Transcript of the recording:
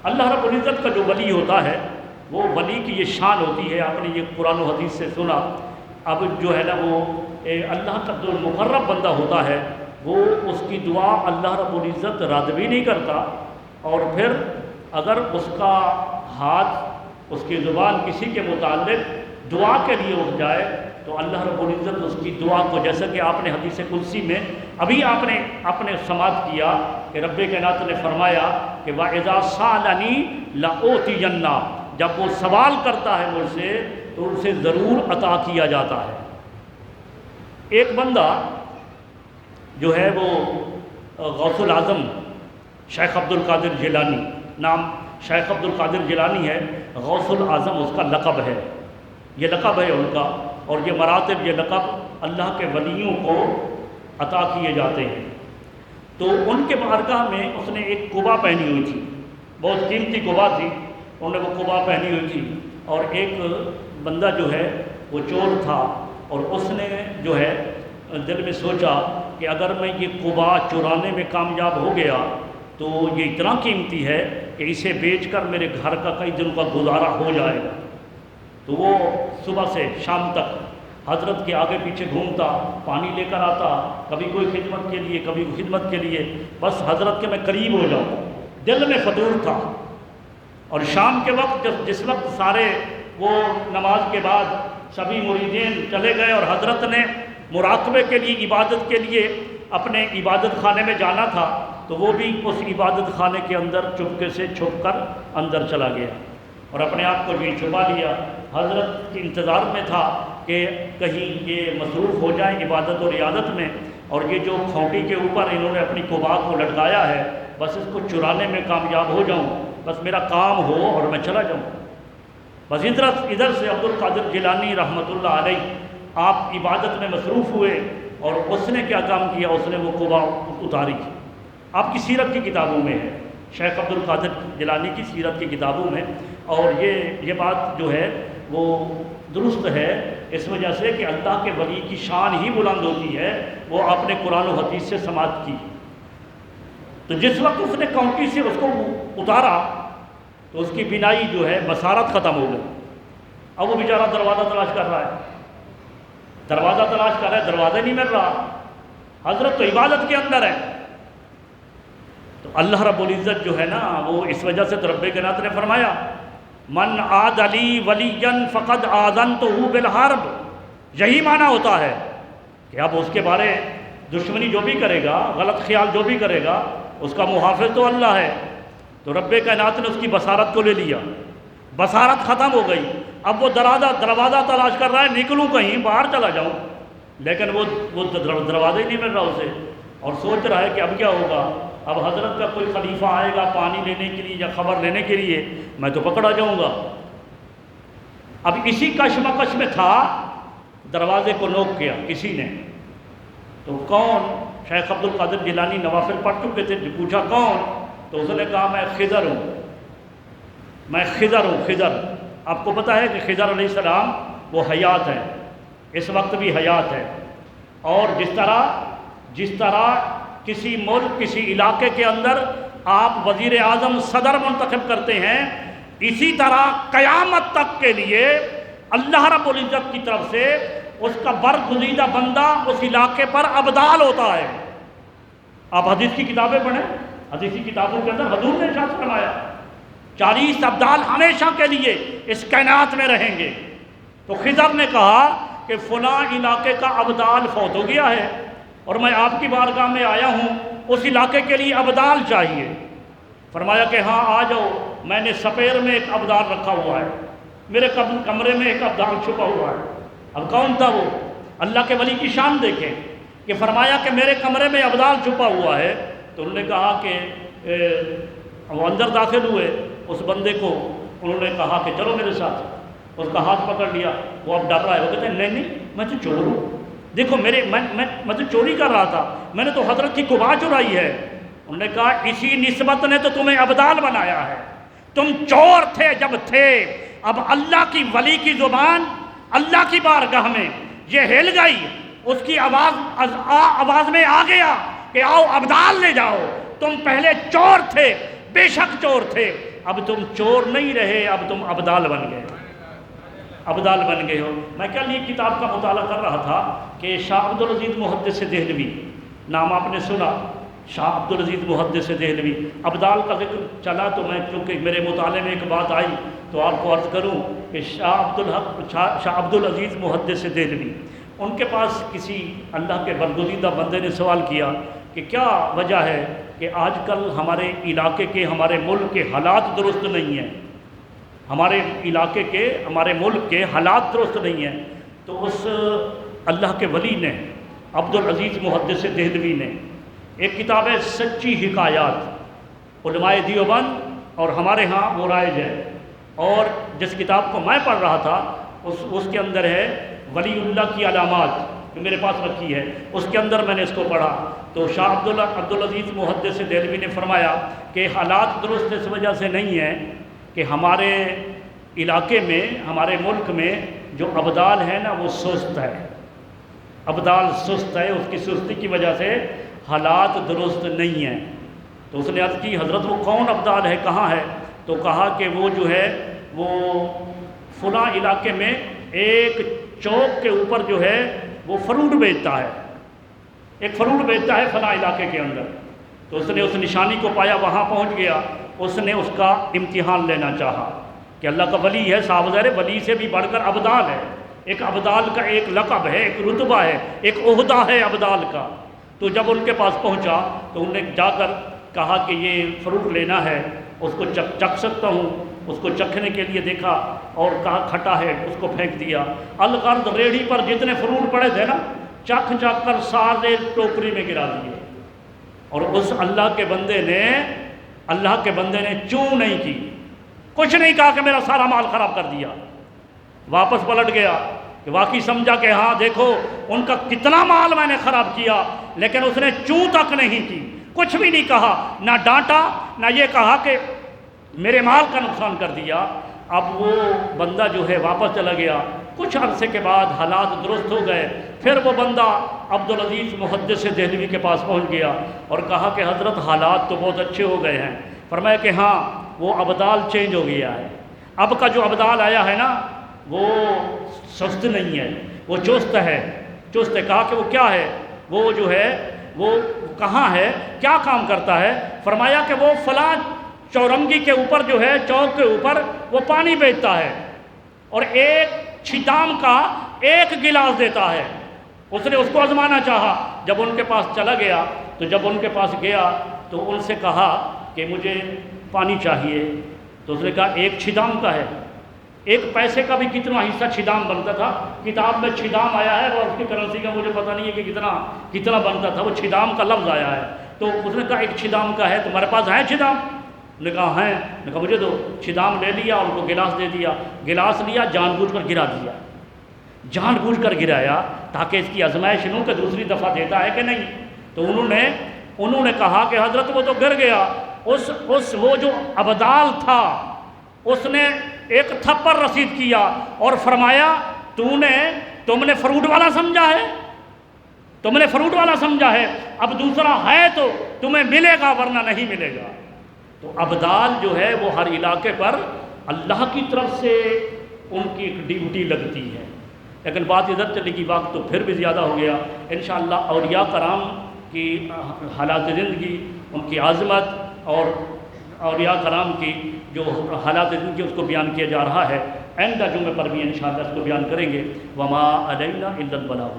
اللہ رب العزت کا جو ولی ہوتا ہے وہ ولی کی یہ شان ہوتی ہے. آپ نے یہ قرآن و حدیث سے سنا. اب جو ہے نا وہ اللہ کا جو مقرب بندہ ہوتا ہے وہ اس کی دعا اللہ رب العزت رد بھی نہیں کرتا، اور پھر اگر اس کا ہاتھ اس کی زبان کسی کے متعلق دعا کے لیے اٹھ جائے تو اللہ رب العزت اس کی دعا کو، جیسا کہ آپ نے حدیث قدسی میں ابھی آپ نے سماعت کیا کہ رب کائنات نے فرمایا کہ وَإِذَا سَأَلَنِي لَأُعْطِيَنَّ، جب وہ سوال کرتا ہے مجھ سے تو اسے ضرور عطا کیا جاتا ہے. ایک بندہ جو ہے وہ غوث الاعظم شیخ عبد القادر جیلانی، نام شیخ عبد القادر جیلانی ہے، غوث الاعظم اس کا لقب ہے، یہ لقب ہے ان کا، اور یہ مراتب، یہ لقب اللہ کے ولیوں کو عطا کیے جاتے ہیں. تو ان کے بارگاہ میں اس نے ایک قبا پہنی ہوئی تھی، بہت قیمتی قبا تھی، انہوں نے وہ قبا پہنی ہوئی تھی. اور ایک بندہ جو ہے وہ چور تھا، اور اس نے جو ہے دل میں سوچا کہ اگر میں یہ قبا چرانے میں کامیاب ہو گیا تو یہ اتنا قیمتی ہے کہ اسے بیچ کر میرے گھر کا کئی دنوں کا گزارا ہو جائے گا. تو وہ صبح سے شام تک حضرت کے آگے پیچھے گھومتا، پانی لے کر آتا، کبھی کوئی خدمت کے لیے، کبھی خدمت کے لیے، بس حضرت کے میں قریب ہو جاؤں. دل میں فطور تھا. اور شام کے وقت جس وقت سارے وہ نماز کے بعد سبھی مریدین چلے گئے اور حضرت نے مراقبے کے لیے، عبادت کے لیے اپنے عبادت خانے میں جانا تھا، تو وہ بھی اس عبادت خانے کے اندر چپکے سے چھپ کر اندر چلا گیا اور اپنے آپ کو یہ چھپا لیا. حضرت کے انتظار میں تھا کہ کہیں یہ مصروف ہو جائیں عبادت اور عیادت میں، اور یہ جو کھوٹی کے اوپر انہوں نے اپنی قبا کو لٹکایا ہے بس اس کو چرانے میں کامیاب ہو جاؤں، بس میرا کام ہو اور میں چلا جاؤں. بس ادھر سے عبد القادر جیلانی رحمۃ اللہ علیہ آپ عبادت میں مصروف ہوئے، اور اس نے کیا کام کیا، اس نے وہ قبا اتاری. آپ کی سیرت کی کتابوں میں ہے، شیخ عبد القادر جیلانی کی سیرت کی کتابوں میں، اور یہ بات جو ہے وہ درست ہے اس وجہ سے کہ اللہ کے ولی کی شان ہی بلند ہوتی ہے. وہ آپ نے قرآن و حدیث سے سماعت کی. تو جس وقت اس نے کاؤنٹی سے اس کو اتارا تو اس کی بینائی جو ہے بصارت ختم ہو گئی. اب وہ بیچارہ دروازہ تلاش کر رہا ہے، دروازہ نہیں مل رہا. حضرت تو عبادت کے اندر ہے. تو اللہ رب العزت جو ہے نا وہ اس وجہ سے تو رب کائنات نے فرمایا من عاد لی ولیا فقد آذنتہ بالحرب. یہی معنی ہوتا ہے کہ اب اس کے بارے دشمنی جو بھی کرے گا، غلط خیال جو بھی کرے گا، اس کا محافظ تو اللہ ہے. تو رب کائنات نے اس کی بصارت کو لے لیا، بصارت ختم ہو گئی. اب وہ دروازہ تلاش کر رہا ہے، نکلوں کہیں باہر چلا جاؤں، لیکن وہ دروازہ ہی نہیں مل رہا اسے، اور سوچ رہا ہے کہ اب کیا ہوگا. اب حضرت کا کوئی خلیفہ آئے گا پانی لینے کے لیے یا خبر لینے کے لیے، میں تو پکڑا جاؤں گا. اب اسی کشمکش میں تھا، دروازے کو نوک کیا کسی نے. تو کون؟ شیخ عبد القادر جیلانی نوافل پڑھ چکے تھے. پوچھا کون؟ تو اس نے کہا میں خضر ہوں، میں خضر ہوں. خضر آپ کو پتہ ہے کہ خضر علیہ السلام وہ حیات ہیں، اس وقت بھی حیات ہے. اور جس طرح کسی ملک، کسی علاقے کے اندر آپ وزیر اعظم، صدر منتخب کرتے ہیں، اسی طرح قیامت تک کے لیے اللہ رب العزت کی طرف سے اس کا برگزیدہ بندہ اس علاقے پر ابدال ہوتا ہے. آپ حدیث کی کتابیں پڑھیں، حدیث کی کتابوں کے اندر حضور نے ارشاد فرمایا 40 ابدال ہمیشہ کے لیے اس کائنات میں رہیں گے. تو خضر نے کہا کہ فلاں علاقے کا ابدال فوت ہو گیا ہے اور میں آپ کی بارگاہ میں آیا ہوں، اس علاقے کے لیے ابدال چاہیے. فرمایا کہ ہاں آ جاؤ، میں نے سپیر میں ایک ابدال رکھا ہوا ہے، میرے کمرے میں ایک ابدال چھپا ہوا ہے. اب کون تھا وہ؟ اللہ کے ولی کی شان دیکھیں کہ فرمایا کہ میرے کمرے میں ابدال چھپا ہوا ہے. تو انہوں نے کہا کہ وہ اندر داخل ہوئے، اس بندے کو انہوں نے کہا کہ چلو میرے ساتھ. اس کا ہاتھ پکڑ لیا، وہ اب ڈر رہا ہے. وہ کہتے ہیں نہیں میں تو چور ہوں، دیکھو میں تو چوری کر رہا تھا، میں نے تو حضرت کی قبا چرائی ہے. انہوں نے کہا اسی نسبت نے تو تمہیں ابدال بنایا ہے، تم چور تھے جب تھے. اب اللہ کی ولی کی زبان اللہ کی بارگاہ میں یہ ہل گئی، اس کی آواز میں آ گیا کہ آؤ ابدال لے جاؤ. تم پہلے چور تھے، بے شک چور تھے، اب تم چور نہیں رہے، اب تم ابدال بن گئے، ابدال بن گئے ہو۔ میں کل یہ کتاب کا مطالعہ کر رہا تھا کہ شاہ عبدالعزیز محدث دہلوی، نام آپ نے سنا، شاہ عبدالعزیز محدث دہلوی، ابدال کا ذکر چلا تو میں چونکہ میرے مطالعے میں ایک بات آئی تو آپ کو عرض کروں کہ شاہ عبدالعزیز محدث دہلوی، ان کے پاس کسی اللہ کے برگزیدہ بندے نے سوال کیا کہ کیا وجہ ہے کہ آج کل ہمارے علاقے کے، ہمارے ملک کے حالات درست نہیں ہیں، ہمارے علاقے کے، ہمارے ملک کے حالات درست نہیں ہیں۔ تو اس اللہ کے ولی نے، عبدالعزیز محدث دہلوی نے، ایک کتاب ہے سچی حکایات، علماء دیوبند اور ہمارے ہاں وہ رائج ہے، اور جس کتاب کو میں پڑھ رہا تھا اس کے اندر ہے ولی اللہ کی علامات، جو میرے پاس رکھی ہے، اس کے اندر میں نے اس کو پڑھا تو شاہ عبدالعزیز محدث دہلوی نے فرمایا کہ حالات درست اس وجہ سے نہیں ہیں کہ ہمارے علاقے میں، ہمارے ملک میں جو ابدال ہے نا وہ سست ہے، ابدال سست ہے، اس کی سستی کی وجہ سے حالات درست نہیں ہیں۔ تو اس نے عرض کی حضرت وہ کون ابدال ہے، کہاں ہے؟ تو کہا کہ وہ جو ہے وہ فلاں علاقے میں ایک چوک کے اوپر جو ہے وہ فروٹ بیچتا ہے، ایک فروٹ بیچتا ہے فلاں علاقے کے اندر۔ تو اس نے اس نشانی کو پایا، وہاں پہنچ گیا، اس نے اس کا امتحان لینا چاہا کہ اللہ کا ولی ہے، صاحب ظاہر ولی سے بھی بڑھ کر ابدال ہے، ایک ابدال کا ایک لقب ہے، ایک رتبہ ہے، ایک عہدہ ہے ابدال کا۔ تو جب ان کے پاس پہنچا تو انہوں نے جا کر کہا کہ یہ فروٹ لینا ہے، اس کو چکھ سکتا ہوں؟ اس کو چکھنے کے لیے دیکھا اور کہا کھٹا ہے، اس کو پھینک دیا۔ الغرض ریڑھی پر جتنے فروٹ پڑے تھے نا، چکھ چکھ کر سارے ٹوکری میں گرا دیے، اور اس اللہ کے بندے نے چوں نہیں کی، کچھ نہیں کہا کہ میرا سارا مال خراب کر دیا۔ واپس پلٹ گیا کہ واقعی سمجھا کہ ہاں دیکھو ان کا کتنا مال میں نے خراب کیا، لیکن اس نے چوں تک نہیں کی، کچھ بھی نہیں کہا، نہ ڈانٹا، نہ یہ کہا کہ میرے مال کا نقصان کر دیا۔ اب وہ بندہ جو ہے واپس چلا گیا، کچھ عرصے کے بعد حالات درست ہو گئے، پھر وہ بندہ عبدالعزیز محدث دہلوی کے پاس پہنچ گیا اور کہا کہ حضرت حالات تو بہت اچھے ہو گئے ہیں۔ فرمایا کہ ہاں وہ ابدال چینج ہو گیا ہے، اب کا جو ابدال آیا ہے نا وہ سست نہیں ہے، وہ چست ہے، چست ہے۔ کہا کہ وہ کیا ہے؟ وہ جو ہے وہ کہاں ہے، کیا کام کرتا ہے؟ فرمایا کہ وہ فلاں چورنگی کے اوپر جو ہے، چوک کے اوپر وہ پانی بیچتا ہے اور ایک چھتام کا ایک گلاس دیتا ہے۔ اس نے اس کو آزمانا چاہا، جب ان کے پاس چلا گیا تو جب ان کے پاس گیا تو ان سے کہا کہ مجھے پانی چاہیے، تو اس نے کہا ایک چھدام کا ہے، ایک پیسے کا بھی کتنا حصہ چھدام بنتا تھا، کتاب میں چھدام آیا ہے اور اس کی کرنسی کا مجھے پتہ نہیں ہے کہ کتنا بنتا تھا، وہ چھدام کا لفظ آیا ہے۔ تو اس نے کہا ایک چھدام کا ہے، تمہارے پاس ہے چھدام؟ نے کہا ہیں۔ نے کہا مجھے دو۔ چھدام لے لیا اور ان کو گلاس دے دیا، گلاس لیا، جان بوجھ کر گرا دیا، جان بوجھ کر گرایا تاکہ اس کی آزمائش لوں کہ دوسری دفعہ دیتا ہے کہ نہیں۔ تو انہوں نے کہا کہ حضرت وہ تو گر گیا، وہ جو ابدال تھا اس نے ایک تھپڑ رسید کیا اور فرمایا تم نے فروٹ والا سمجھا ہے، تم نے فروٹ والا سمجھا ہے، اب دوسرا ہے تو تمہیں ملے گا ورنہ نہیں ملے گا۔ تو ابدال جو ہے وہ ہر علاقے پر اللہ کی طرف سے ان کی ایک ڈیوٹی لگتی ہے۔ لیکن بات ادھر چلے گی، وقت تو پھر بھی زیادہ ہو گیا۔ انشاءاللہ اولیاء کرام کی حالات زندگی، ان کی عظمت اور اولیاء کرام کی جو حالات زندگی اس کو بیان کیا جا رہا ہے، آئندہ جمعے پر بھی انشاءاللہ اس کو بیان کریں گے۔ وما علینا الا البلاغ۔